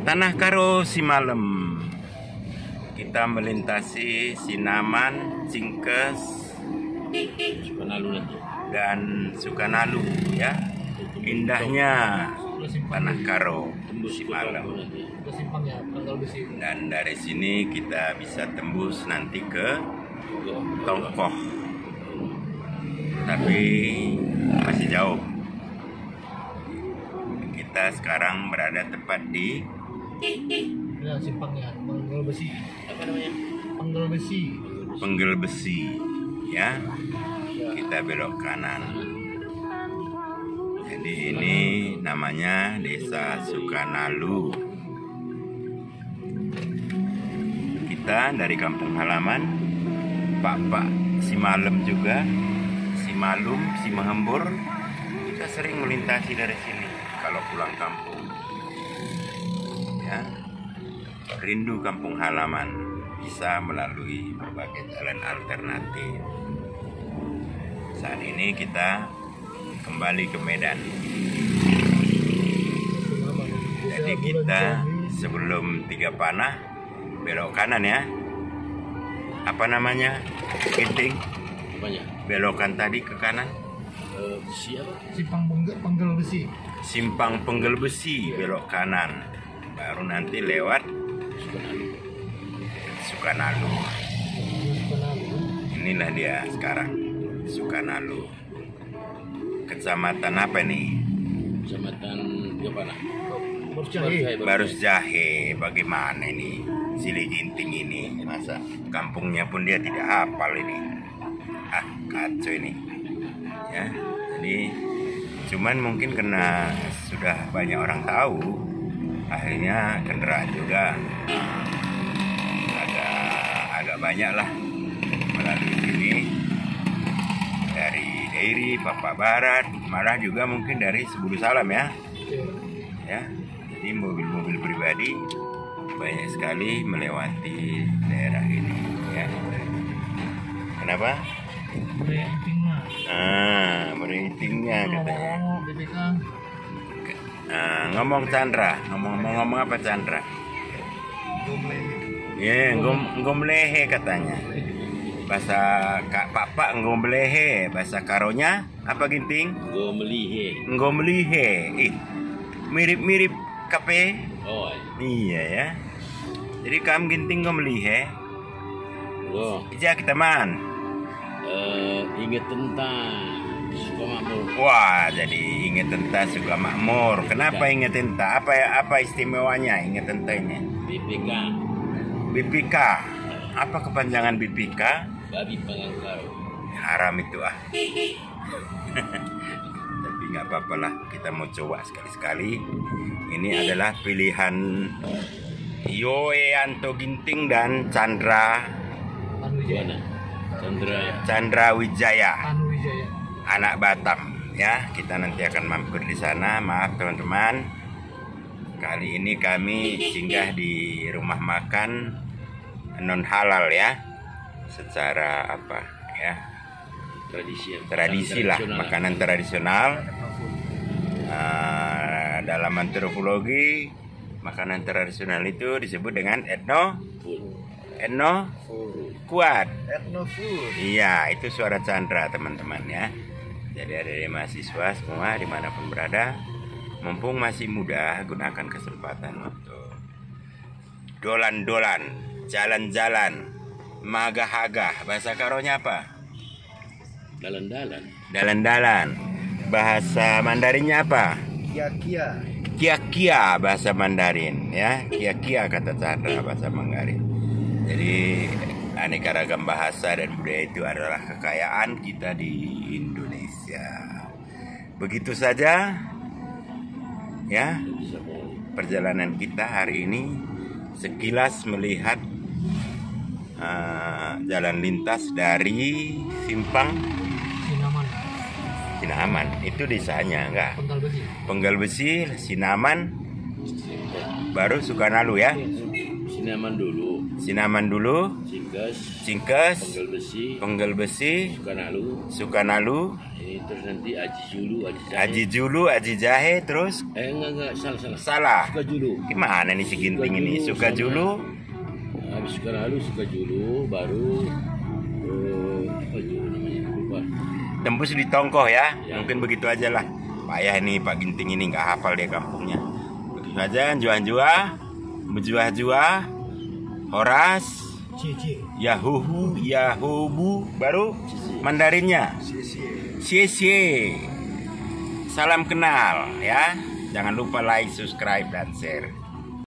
Tanah Karo Simalem. Kita melintasi Sinaman, Cingkes, dan Sukanalu ya. Indahnya Tanah Karo Simalem. Dan dari sini kita bisa tembus nanti ke Tongkoh. Tapi masih jauh. Kita sekarang berada tepat di simpangnya Penggel Besi. Apa namanya? Penggel Besi. Penggel Besi ya. Kita belok kanan. Jadi ini namanya Desa Sukanalu. Kita dari kampung halaman Pak Simalem juga, Simalum, Simahembur. Kita sering melintasi dari sini kalau pulang kampung. Ya. Rindu kampung halaman bisa melalui berbagai jalan alternatif. Saat ini kita kembali ke Medan. Jadi kita sebelum Tiga Panah belok kanan ya. Apa namanya? Ginting. Belokan tadi ke kanan. Simpang Penggel Besi. Simpang Penggel Besi belok kanan. Baru nanti lewat Sukanalu. Inilah dia sekarang Sukanalu. Kecamatan apa nih? Kecamatan Gapana. Barus Jahe. Bagaimana ini Sili Ginting ini? Masa kampungnya pun dia tidak hafal ini. Kacau ini. Ya, jadi cuman mungkin karena sudah banyak orang tahu, akhirnya kendaraan juga agak banyak lah melalui sini, dari Dairi, Papak Barat, malah juga mungkin dari Sebulu Salam ya. Ya, jadi mobil-mobil pribadi banyak sekali melewati daerah ini ya. Kenapa? Meritingnya katanya. Ngomong Chandra, ngomong apa Chandra? Ya, ngomlehe katanya. Bahasa Kak Pak ngomlehe, bahasa Karonya apa Ginting? Ngomlihe. Mirip-mirip kape. Oh. Iya ya. Jadi kamu Ginting ngomlihe. Oh. Ija kita man. Ingat tentang Suka Makmur. Wah, jadi ingat tentang Suka Makmur. Kenapa ingat tentang? Apa istimewanya ingat tentangnya? BPK. Apa kepanjangan BPK? Babi Pangangkaro. Haram itu Tapi nggak apa-apa lah, kita mau coba sekali-sekali. Ini adalah pilihan Yoeanto Ginting dan Chandra Wijaya, anak Batam ya. Kita nanti akan mampir di sana. Maaf teman-teman, kali ini kami singgah di rumah makan non halal ya, secara apa ya, tradisi lah, makanan tradisional. Dalam antropologi, makanan tradisional itu disebut dengan etno kuat. Iya, itu suara Chandra teman-teman ya. Jadi ada mahasiswa semua dimanapun berada, mumpung masih muda, gunakan kesempatan untuk dolan-dolan, jalan-jalan, magah-agah. Bahasa Karonya apa? Dalan-dalan. Bahasa Mandarinnya apa? Kia-kia bahasa Mandarin ya. Kia-kia kata Chandra bahasa Mandarin. Jadi aneka ragam bahasa dan budaya itu adalah kekayaan kita di Indonesia. Begitu saja ya perjalanan kita hari ini, sekilas melihat jalan lintas dari Simpang Sinaman. Itu desanya enggak? Penggel Besi, Sinaman, baru Sukanalu ya. Sinaman dulu, Cingkes, Penggel Besi, Penggel Besi, Sukanalu. Sukanalu, Terus nanti Aji Aji Julu, Aji Jahe, terus enggak, salah. salah. Sukajulu. Gimana nih si Ginting ini? Suka Julu, Habis Sukajulu, baru apa julu namanya? Lupa. tembus di Tongkoh ya. Ya. Mungkin begitu aja lah. Payah nih Pak Ginting ini nggak hafal dia kampungnya. Begitu aja, Jua, Horas, Cie. Yahubu, baru Mandarinnya. Xie. Salam kenal ya. Jangan lupa like, subscribe, dan share.